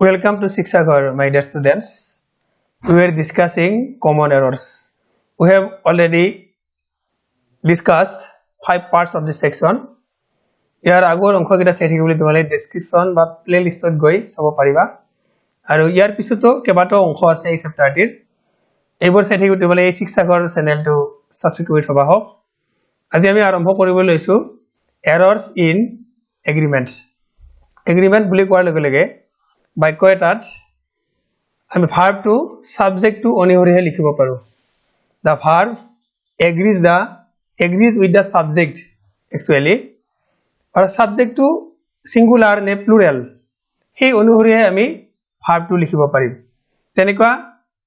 Welcome to Sikshaghar, my dear students. We were discussing common errors. We have already discussed 5 parts of this section. ইয়াৰ আগৰ অংশকেইটা চাই থাকিবলৈ তোমালোকে description বা প্লেলিষ্টত গৈ চাব পাৰিবা আৰু ইয়াৰ পিছতো কেইবাটাও অংশ আছে এই চেপ্টাৰটিৰ এইবোৰ চাই থাকিবলৈ তোমালোকে এই শিক্ষাগৰ চেনেলটো সাবস্ক্ৰাইব কৰি থবা হওক আজি আমি আৰম্ভ কৰিবলৈ লৈছো এৰৰ্স ইন এগ্ৰিমেন্টস এগ্ৰিমেন্ট বুলি কোৱাৰ লগে লগে বাক্য এটাত আমি ভাৰ্ব টু সাবজেক্ট টু অনিহৰিহে লিখিব পাৰো the verb agrees with the subject actually or subject to singular ne plural he অনুহৰিহে আমি verb to লিখিব পাৰিম তেনেকুৱা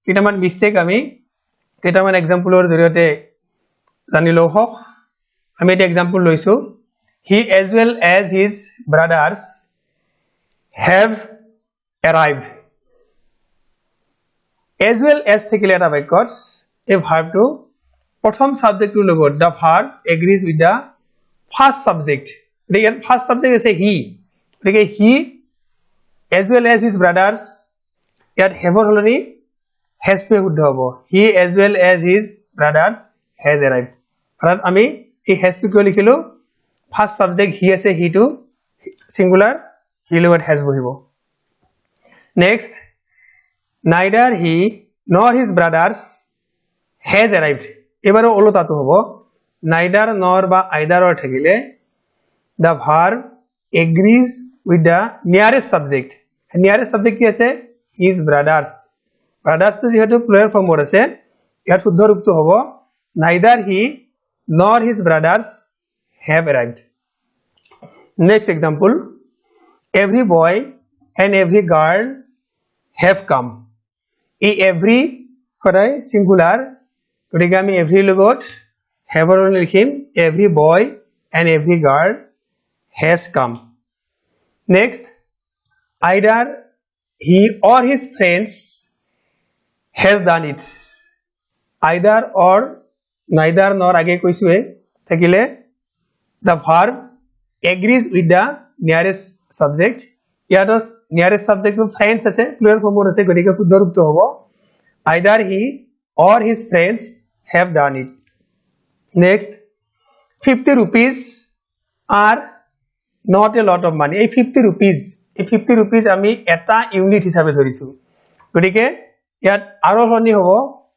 কিটামান মিস্টেক আমি কিটামান এক্সাম্পলৰ জৰিয়তে জানিলো হওক আমি এটা এক্সাম্পল লৈছো he as well as his brothers have arrived as well as থাকিলে এটা বাক্যত এই verb to প্ৰথম সাবজেক্টৰ লগত the verb agrees with the first subject the first subject is he like he as well as his brothers yet have already has to শুদ্ধ হ'ব he as well as his brothers has arrived আৰু আমি এই has to কিয় লিখিলো first subject he আছে he to singular he লগত has বহিব next neither he nor his brothers has arrived এবারে ওলোটাটো হ'ব neither nor বা either or থাকিলে the verb agrees with the nearest subject কি আছে his brothers to যেহেতু plural form আছে ইয়াৰ শুদ্ধ ৰূপটো হ'ব neither he nor his brothers have arrived next example every boy and every girl have come এই every সদায় singular গতিকে আমি every লগত have or লিখিম every boy and every girl has come next either he or his friends has done it either or neither nor আগে কৈছোৱে থাকিলে the verb agrees with the nearest subject ইয়াত nearest subject to friends আছে plural form আছে গতিকে শুদ্ধ ৰূপটো হ'ব either he or his friends have done it next 50 rupees are not a lot of money এই 50 rupees আমি এটা ইউনিট হিচাপে ধৰিছো গতিকে ইয়াত আৰু হনি হ'ব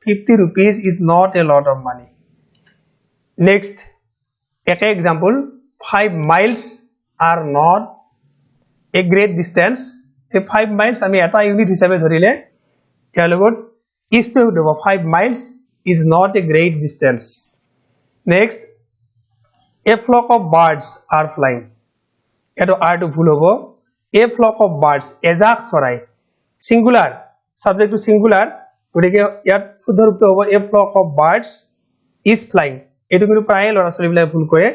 50 rupees is not a lot of money next একে example 5 miles are not a great distance এই 5 miles আমি এটা ইউনিট হিচাপে ধৰিলে ইয়াৰ লগত is to হ'ব 5 miles is not a great distance next a flock of birds are flying এটো are to ভুল হ'ব a flock of birds এজাক চৰাই singular subject to singular গতিকে ইয়াত শুদ্ধ ৰূপটো হ'ব a flock of birds is flying এটো কিন্তু প্ৰায় ল'ৰা ছোৱালীবিলাক ভুল কৰে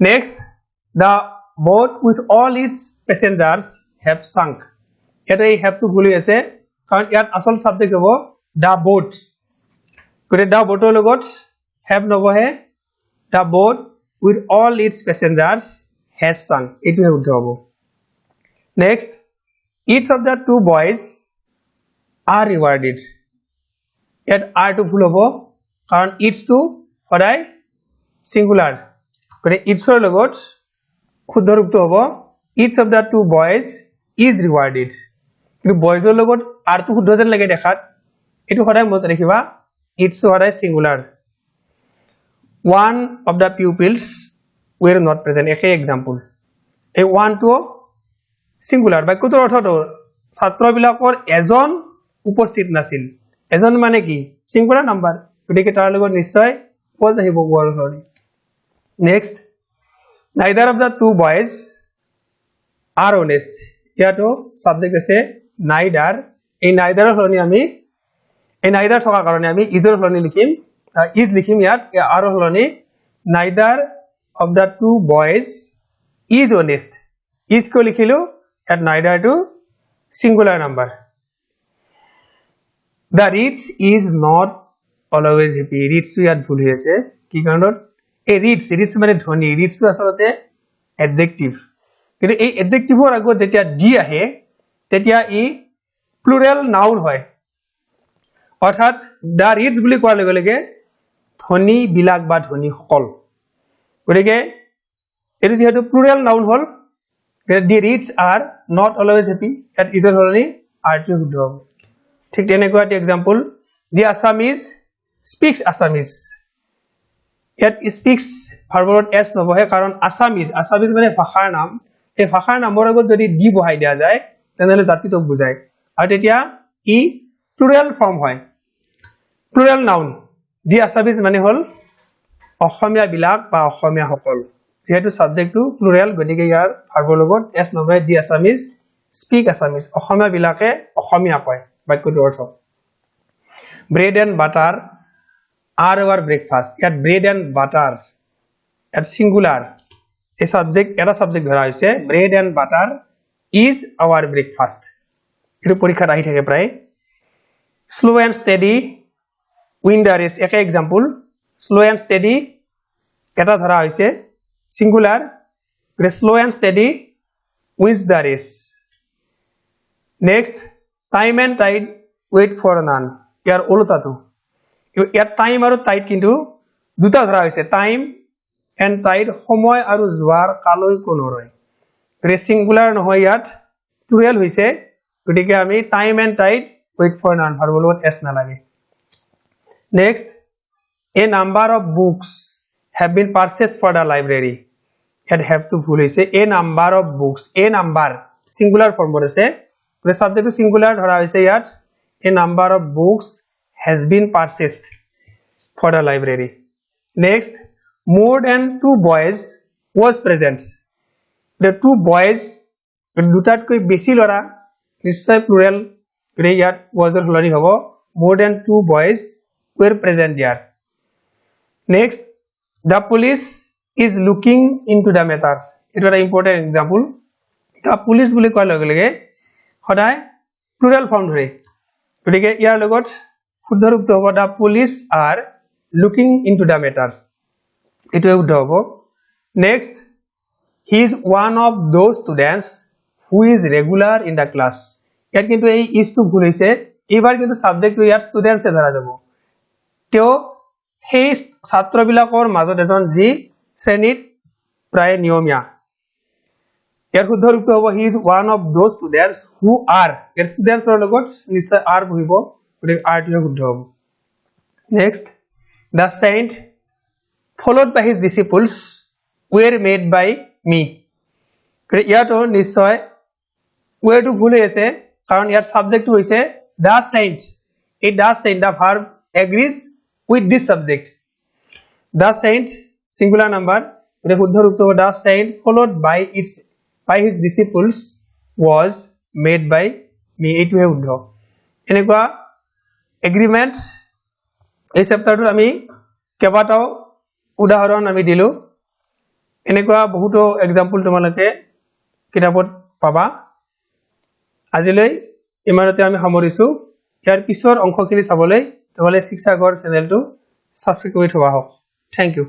next the boat with all its passengers have sunk এটা এই have to ভুল হৈ আছে কাৰণ ইয়াত আসল সাবজেক্ট হ'ব the boat গতিকে the boat ৰ লগত have নবহে the boat with all its passengers has sunk এটো শুদ্ধ হ'ব next each of the two boys are rewarded ইয়াত are to ভুল হ'ব কাৰণ each to সদায় singular গতিকে each ৰ লগত শুদ্ধ ৰূপটো হ'ব each of the two boys is rewarded কিন্তু boys ৰ লগত are to শুদ্ধ যেন লাগে দেখাত এটো সদায় মনত ৰাখিবা each সদায় singular one of the pupils were not present একে example এই one to singular বাক্যটোৰ অৰ্থটো ছাত্ৰবিলাকৰ এজন উপস্থিত নাছিল এজন মানে কি singular নাম্বাৰ গতিকে তাৰ লগত নিশ্চয় was আহিব word হয় next neither of the two boys are honest ইয়াতো সাবজেক্ট আছে neither এই neither ৰ সলনি আমি এই neither থকা কাৰণে আমি is ৰ সলনি লিখিম is লিখিম ইয়াত are ৰ সলনি neither of the two boys is honest is কো লিখিলো ইয়াত neither to singular number the rich is not always happy rich to ইয়াত ভুল হৈ আছে কি কাৰণত এই rich মানে ধনী rich to আসলতে adjective কিন্তু এই adjectiveৰ আগত যেতিয়া d আহে তেতিয়া ই প্লুৰেল নাউন হয় অৰ্থাৎ দা ৰিডস বুলি কোৱাৰ লগে লগে ধনী বিলাক বা ধনী সকল গতিকে এটো যেহেতু প্লুৰেল নাউন হল the reeds are not always happy at ইজৰ হলনি আৰটো শুদ্ধ হ'ব ঠিক তেনেকুৱা এটা example the Assamese speaks Assamese ইয়াত স্পিক্স ভাৰ্বত এস নবহে কাৰণ আসামিজ মানে ভাষাৰ নাম এই ভাষাৰ নামৰ আগত যদি দি বহাই দিয়া যায় তেনেহলে জাতিটোক বুজায় আৰু তেতিয়া ই প্লুৰেল ফৰ্ম হয় প্লুৰেল নাউন দি আসামিজ মানে হল অসমীয়া বিলাক বা অসমীয়া সকল যেহেতু সাবজেক্টটো প্লুৰেল গতিকে ইয়াৰ ভাৰ্বৰ লগত এস নবহে দি আসামিজ স্পিক আসামিজ অসমীয়া বিলাকে অসমীয়া কয় বাক্যটোৰ অৰ্থ bread and butter are our breakfast at bread and butter at singular a subject eta subject ধৰা হৈছে bread and butter is our breakfast এটো পৰীক্ষাত আহি থাকে প্ৰায় slow and steady win the race এক एग्जांपल slow and steady এটা ধৰা হৈছে singular slow and steady wins the race next time and tide wait for none ইয়াৰ ওলটাটো ইয়াৰ টাইম আৰু টাইড কিন্তু দুটা ধৰা হৈছে টাইম এন্ড টাইড সময় আৰু জোৱাৰ কালৈ কোনো ৰয় ৰে সিঙ্গুলাৰ নহয় ইয়াত প্লুৰেল হৈছে গতিকে আমি time and tide wait for none verb লগত এস না লাগে next a number of books have been purchased for the library ইয়াত হ্যাভ টু ভুল হৈছে a number of books a number singular ফৰ্মত আছে গতিকে সাবজেক্টটো সিঙ্গুলাৰ ধৰা হৈছে ইয়াত a number of books has been purchased for the library next more than 2 boys was present the 2 boys দুটাতকৈ বেছি লৰা নিশ্চয় প্লুৰেল গতিকে ইয়াত was ৰ হলনি হ'ব more than 2 boys were present there next the police is looking into the matter it was an important example the police বুলি কোৱাৰ লগে লগে সদায় প্লুৰেল ফৰ্ম ধৰে গতিকে ইয়াৰ লগত শুদ্ধ ৰূপটো হ'ব the police are looking into the matter এটো শুদ্ধ হ'ব next he is one of those students who is regular in the class ইয়াত কিন্তু এই ইজ টু ভুল হৈছে এবাৰ কিন্তু সাবজেক্টটো ইয়াত স্টুডেন্টস ধৰা যাব তেও সেই ছাত্ৰবিলাকৰ মাজত এজন যি শ্ৰেণীত প্ৰায় নিয়মীয়া ইয়াৰ শুদ্ধ ৰূপটো হ'ব he is one of those students who are ইয়াৰ স্টুডেন্টছৰ লগত নিশ্চয় আৰ বহিব গতিকে আৰ টো শুদ্ধ হ'ব next the saint followed by his disciples were made by me ইয়াতো নিশ্চয় ওয়েটো ভুল হৈছে কাৰণ ইয়াৰ সাবজেক্টটো হৈছে দা সেইন্ট এই the saint the verb agrees with this subject the saint singular number এটা শুদ্ধ ৰূপটো the saint followed by its by his disciples was made by me এটো হে শুদ্ধ এনেকুৱা এগ্ৰিমেন্ট এই চেপ্টাৰটোত আমি কেবাটাও উদাহৰণ আমি দিলো এনেকুৱা বহুতো एग्जांपल তোমালোকে কিতাপত পাবা আজিলৈ ইমানতে আমি সামৰিছো ইয়াৰ পিছৰ অংশখিনি চাবলৈ তোমালোকে শিক্ষাগৰ চেনেলটো সাবস্ক্ৰাইব কৰি থবা হওক থ্যাংক ইউ